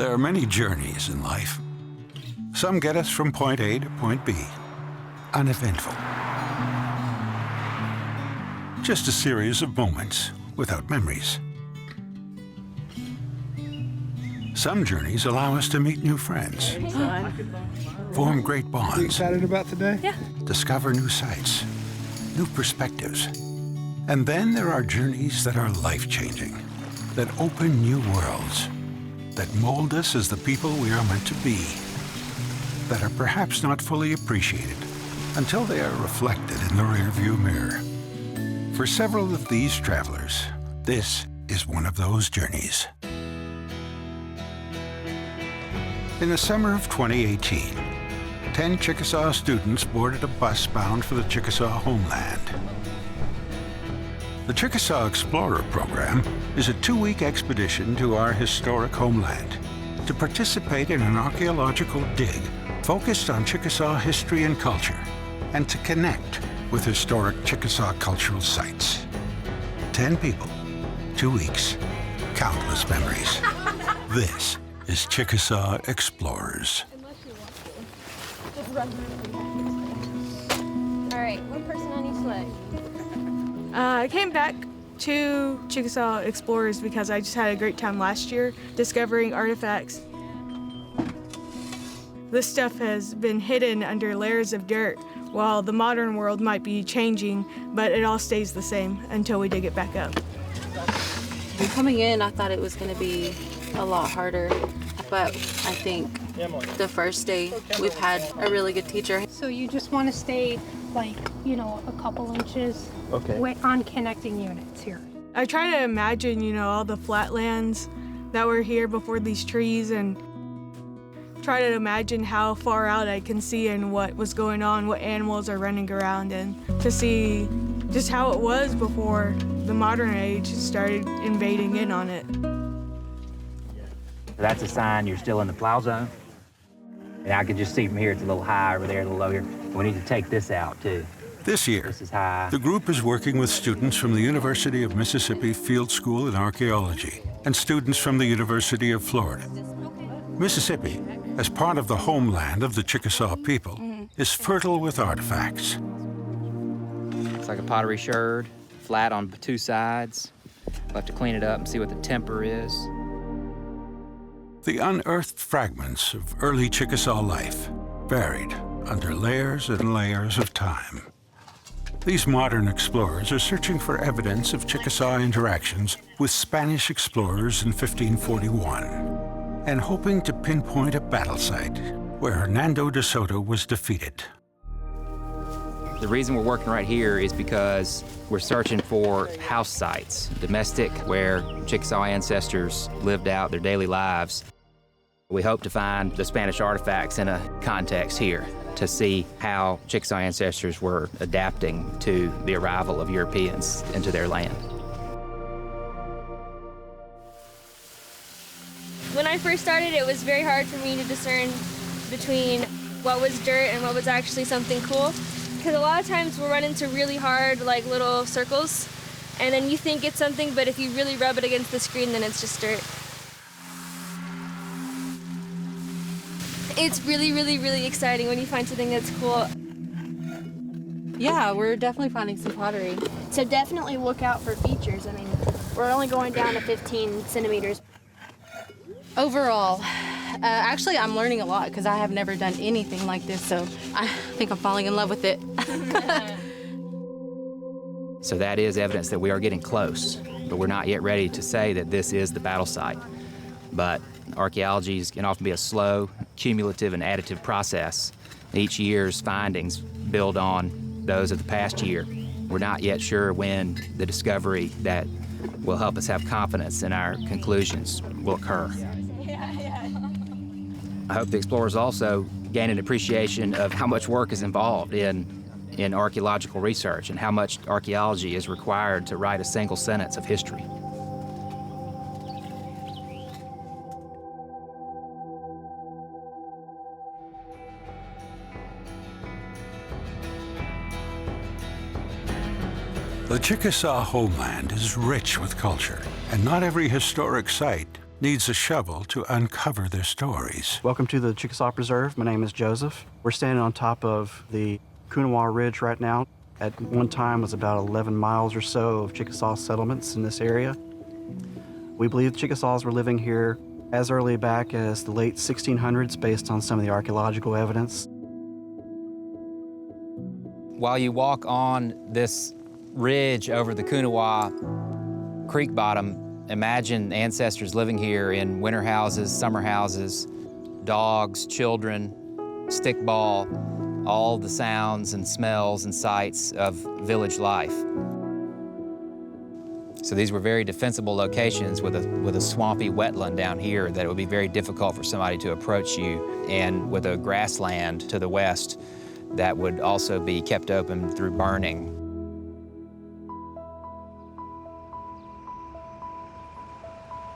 There are many journeys in life. Some get us from point A to point B, uneventful. Just a series of moments without memories. Some journeys allow us to meet new friends, form great bonds. You excited about today? Yeah. Discover new sights, new perspectives. And then there are journeys that are life-changing, that open new worlds, that mold us as the people we are meant to be, that are perhaps not fully appreciated until they are reflected in the rearview mirror. For several of these travelers, this is one of those journeys. In the summer of 2018, 10 Chickasaw students boarded a bus bound for the Chickasaw Homeland. The Chickasaw Explorer program is a 2-week expedition to our historic homeland to participate in an archaeological dig focused on Chickasaw history and culture and to connect with historic Chickasaw cultural sites. 10 people, 2 weeks, countless memories. This is Chickasaw Explorers. All right, one person on each leg. I came back to Chickasaw Explorers because I just had a great time last year discovering artifacts. This stuff has been hidden under layers of dirt, while the modern world might be changing, but it all stays the same until we dig it back up. Coming in, I thought it was going to be a lot harder, but I think the first day we've had a really good teacher. So you just want to stay like, a couple inches on connecting units here. I try to imagine, all the flatlands that were here before these trees and try to imagine how far out I can see and what was going on, what animals are running around, and to see just how it was before the modern age started invading in on it. That's a sign you're still in the plow zone. And I can just see from here, it's a little high over there, a little low here. We need to take this out too. This year, This is high. the group is working with students from the University of Mississippi Field School in Archaeology and students from the University of Florida. Mississippi, as part of the homeland of the Chickasaw people, is fertile with artifacts. It's like a pottery sherd, flat on 2 sides. We'll have to clean it up and see what the temper is. The unearthed fragments of early Chickasaw life, buried under layers and layers of time. These modern explorers are searching for evidence of Chickasaw interactions with Spanish explorers in 1541 and hoping to pinpoint a battle site where Hernando de Soto was defeated. The reason we're working right here is because we're searching for house sites, domestic, where Chickasaw ancestors lived out their daily lives. We hope to find the Spanish artifacts in a context here to see how Chickasaw ancestors were adapting to the arrival of Europeans into their land. When I first started, it was very hard for me to discern between what was dirt and what was actually something cool. Because a lot of times we'll run into really hard, little circles, and then you think it's something, but if you really rub it against the screen, then it's just dirt. It's really, really, really exciting when you find something that's cool. Yeah, we're definitely finding some pottery. So definitely look out for features. I mean, we're only going down to 15 centimeters. Overall, actually, I'm learning a lot because I have never done anything like this, so I think I'm falling in love with it. So that is evidence that we are getting close, but we're not yet ready to say that this is the battle site. But archaeology can often be a slow, cumulative, and additive process. Each year's findings build on those of the past year. We're not yet sure when the discovery that will help us have confidence in our conclusions will occur. I hope the explorers also gain an appreciation of how much work is involved in archaeological research and how much archaeology is required to write a single sentence of history. The Chickasaw Homeland is rich with culture, and not every historic site needs a shovel to uncover their stories. Welcome to the Chickasaw Preserve. My name is Joseph. We're standing on top of the Kunawa Ridge right now. At one time was about 11 miles or so of Chickasaw settlements in this area. We believe the Chickasaws were living here as early back as the late 1600s based on some of the archaeological evidence. While you walk on this ridge over the Kunawa Creek bottom, imagine ancestors living here in winter houses, summer houses, dogs, children, stickball, all the sounds and smells and sights of village life. So these were very defensible locations with a swampy wetland down here that it would be very difficult for somebody to approach you, and with a grassland to the west that would also be kept open through burning.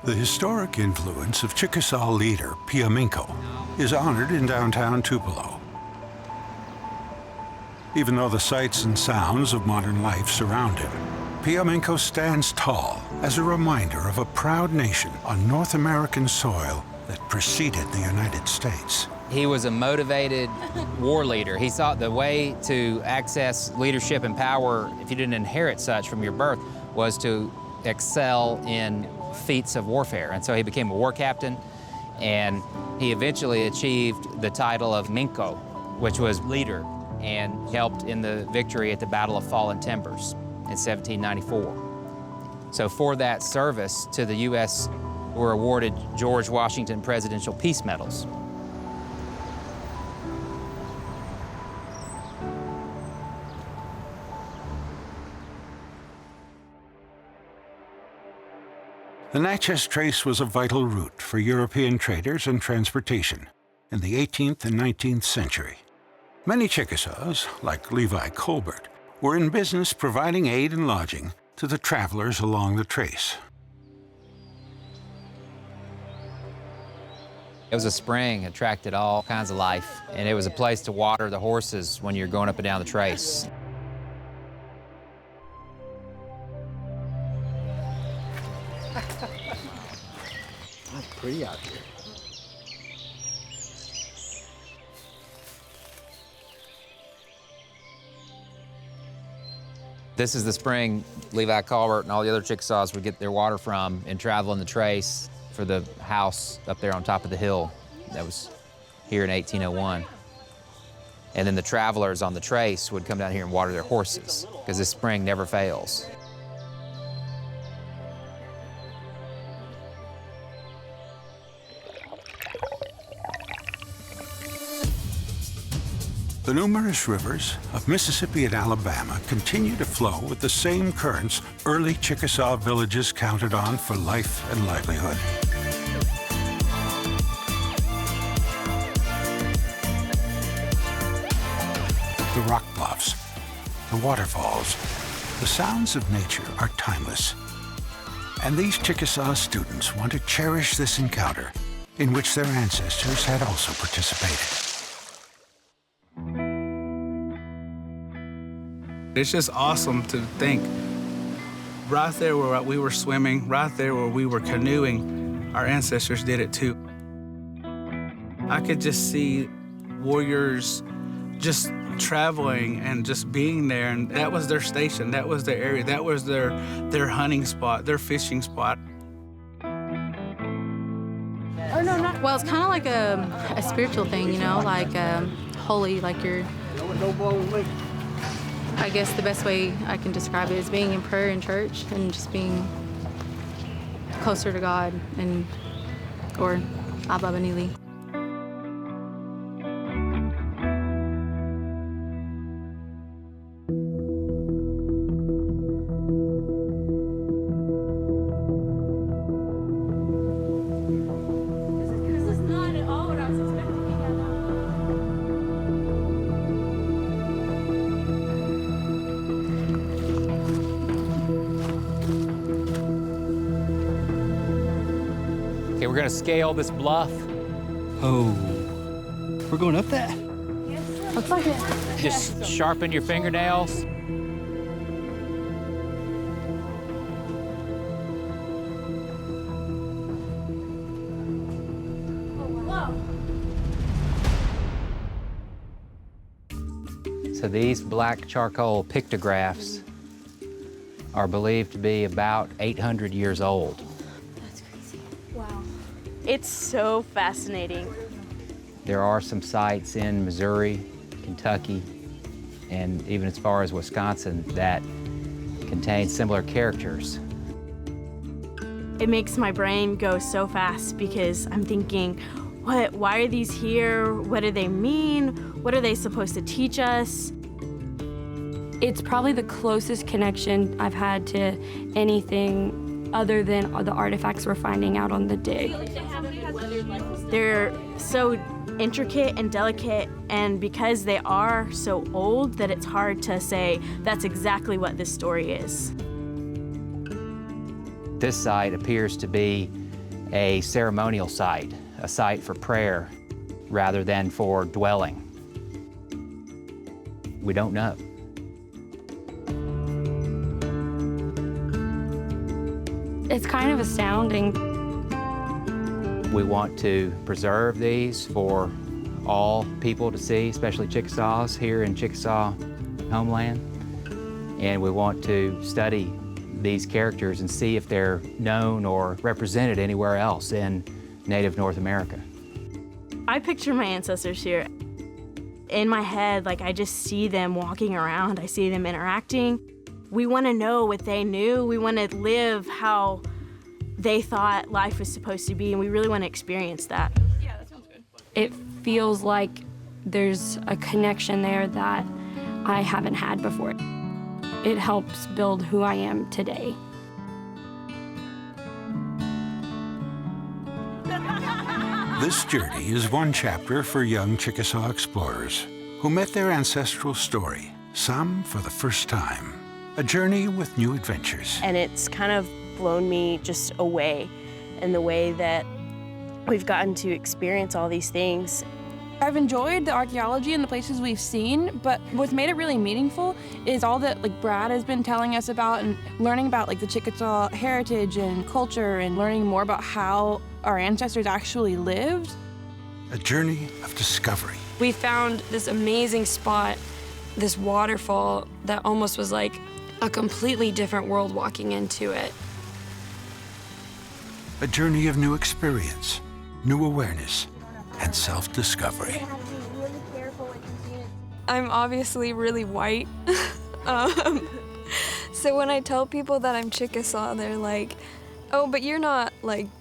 The historic influence of Chickasaw leader Piamenko is honored in downtown Tupelo. Even though the sights and sounds of modern life surround him, Piamenko stands tall as a reminder of a proud nation on North American soil that preceded the United States. He was a motivated war leader. He thought the way to access leadership and power, if you didn't inherit such from your birth, was to excel in feats of warfare. And so he became a war captain, and he eventually achieved the title of Minko, which was leader, and helped in the victory at the Battle of Fallen Timbers in 1794. So for that service to the U.S. were awarded George Washington Presidential Peace Medals. The Natchez Trace was a vital route for European traders and transportation in the 18th and 19th century. Many Chickasaws, like Levi Colbert, were in business providing aid and lodging to the travelers along the trace. It was a spring, attracted all kinds of life, and it was a place to water the horses when you're going up and down the trace. That's pretty out here. This is the spring Levi Colbert and all the other Chickasaws would get their water from and travel in the trace for the house up there on top of the hill that was here in 1801. And then the travelers on the trace would come down here and water their horses, because this spring never fails. The numerous rivers of Mississippi and Alabama continue to flow with the same currents early Chickasaw villages counted on for life and livelihood. The rock bluffs, the waterfalls, the sounds of nature are timeless. And these Chickasaw students want to cherish this encounter in which their ancestors had also participated. It's just awesome to think right there where we were swimming, right there where we were canoeing, our ancestors did it too. I could just see warriors just traveling and just being there, and that was their station, that was their area, that was their hunting spot, their fishing spot. Well, it's kind of like a spiritual thing, you know, like holy, like you're... I guess the best way I can describe it is being in prayer in church and just being closer to God or Abba Benili. Okay, we're gonna scale this bluff. Oh, we're going up that? Looks like it. Just sharpen your fingernails. So these black charcoal pictographs are believed to be about 800 years old. That's crazy. Wow. It's so fascinating. There are some sites in Missouri, Kentucky, and even as far as Wisconsin that contain similar characters. It makes my brain go so fast because I'm thinking, why are these here? What do they mean? What are they supposed to teach us? It's probably the closest connection I've had to anything other than the artifacts we're finding out on the dig. They're so intricate and delicate, and because they are so old that it's hard to say that's exactly what this story is. This site appears to be a ceremonial site, a site for prayer rather than for dwelling. We don't know. It's kind of astounding. We want to preserve these for all people to see, especially Chickasaws here in Chickasaw Homeland. And we want to study these characters and see if they're known or represented anywhere else in Native North America. I picture my ancestors here. In my head, like I just see them walking around, I see them interacting. We want to know what they knew. We want to live how they thought life was supposed to be, and we really want to experience that. Yeah, that sounds good. It feels like there's a connection there that I haven't had before. It helps build who I am today. This journey is one chapter for young Chickasaw explorers who met their ancestral story, some for the first time. A journey with new adventures. And it's kind of blown me just away in the way that we've gotten to experience all these things. I've enjoyed the archaeology and the places we've seen, but what's made it really meaningful is all that Brad has been telling us about and learning about the Chickasaw heritage and culture and learning more about how our ancestors actually lived. A journey of discovery. We found this amazing spot, this waterfall that almost was like a completely different world walking into it. A journey of new experience, new awareness, and self-discovery. I'm obviously really white. So when I tell people that I'm Chickasaw, they're like, oh, but you're not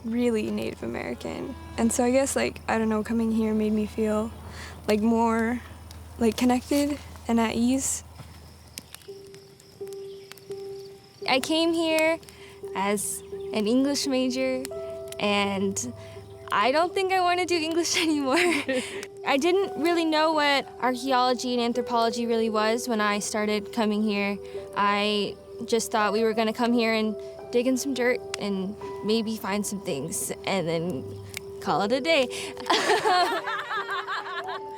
really Native American. And so I guess I don't know, coming here made me feel more connected and at ease. I came here as an English major, and I don't think I want to do English anymore. I didn't really know what archaeology and anthropology really was when I started coming here. I just thought we were going to come here and dig in some dirt and maybe find some things and then call it a day.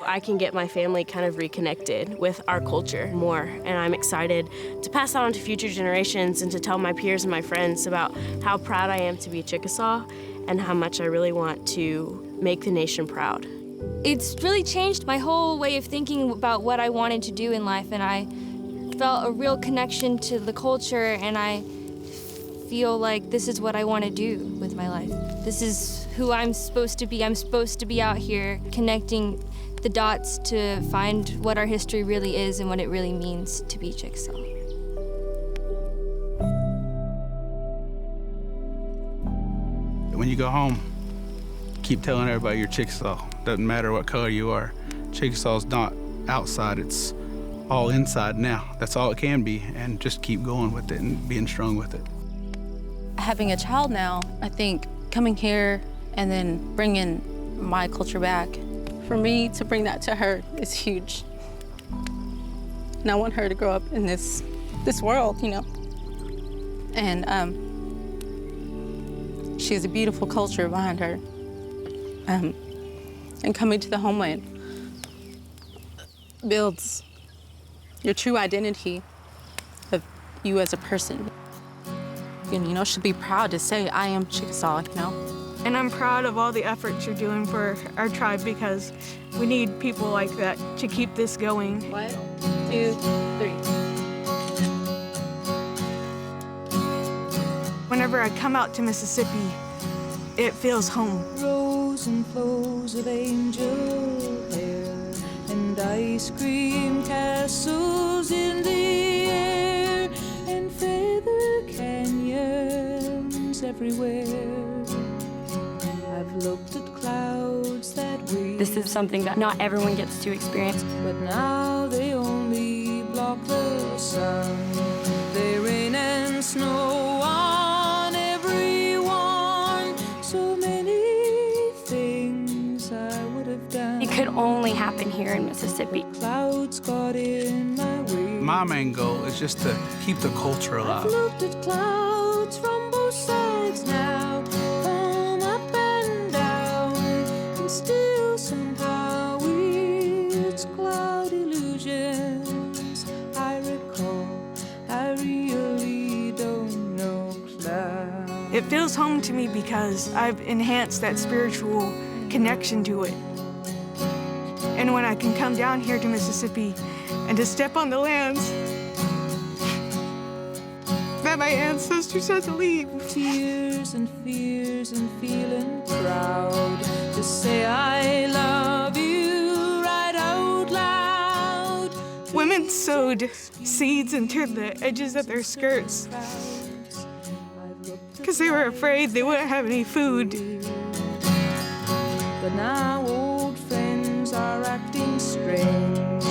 I can get my family kind of reconnected with our culture more, and I'm excited to pass that on to future generations and to tell my peers and my friends about how proud I am to be a Chickasaw and how much I really want to make the nation proud. It's really changed my whole way of thinking about what I wanted to do in life, and I felt a real connection to the culture, and I feel like this is what I want to do with my life. This is who I'm supposed to be. I'm supposed to be out here connecting the dots to find what our history really is and what it really means to be Chickasaw. When you go home, keep telling everybody you're Chickasaw. Doesn't matter what color you are. Chickasaw's not outside, it's all inside now. That's all it can be, and just keep going with it and being strong with it. Having a child now, I think coming here and then bringing my culture back, for me to bring that to her is huge. And I want her to grow up in this world, And she has a beautiful culture behind her. And coming to the homeland builds your true identity of you as a person. And, she'll be proud to say, I am Chickasaw, And I'm proud of all the efforts you're doing for our tribe because we need people like that to keep this going. What? 2, 3. Whenever I come out to Mississippi, it feels home. Rows and flows of angel hair and ice cream castles in the air and feather canyons everywhere. I've looked at clouds that we. This is something that not everyone gets to experience. But now they only block the sun. They rain and snow on everyone. So many things I would have done. It could only happen here in Mississippi. Clouds got in my way. My main goal is just to keep the culture alive. I've looked at clouds from both sides now, from up and down, and still somehow it's cloud illusions. I recall, I really don't know clouds. It feels home to me because I've enhanced that spiritual connection to it. And when I can come down here to Mississippi and to step on the lands that my ancestors had to leave. Tears and fears and feeling proud to say I love you right out loud. Women sewed seeds into the edges of their skirts because they were afraid they wouldn't have any food. But now old friends are acting strange.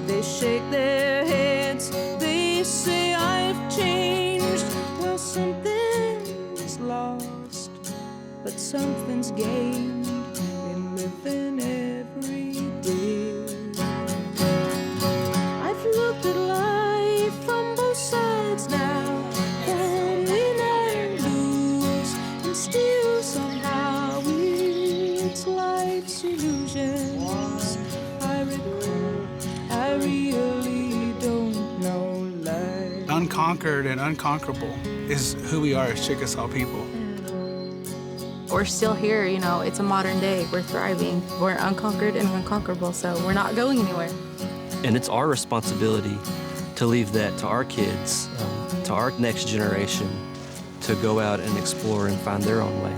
They shake their heads, they say I've changed. Well, something's lost, but something's gained in living every day. I've looked at life from both sides now, and win and lose, and still somehow it's life's illusions. I recall, I really don't know life. Unconquered and unconquerable is who we are as Chickasaw people. We're still here, you know, it's a modern day. We're thriving. We're unconquered and unconquerable, so we're not going anywhere. And it's our responsibility to leave that to our kids, to our next generation, to go out and explore and find their own way.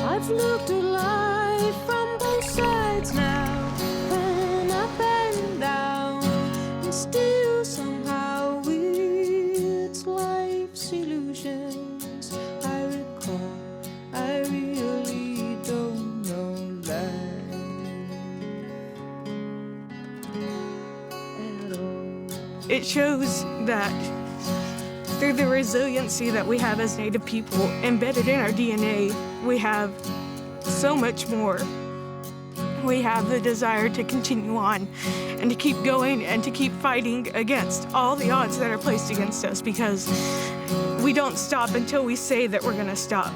I've looked at life from both sides now, from up and down, and still somehow it's life's illusions. I recall, I really don't know life at all. It shows that through the resiliency that we have as Native people embedded in our DNA, we have so much more. We have the desire to continue on and to keep going and to keep fighting against all the odds that are placed against us, because we don't stop until we say that we're going to stop.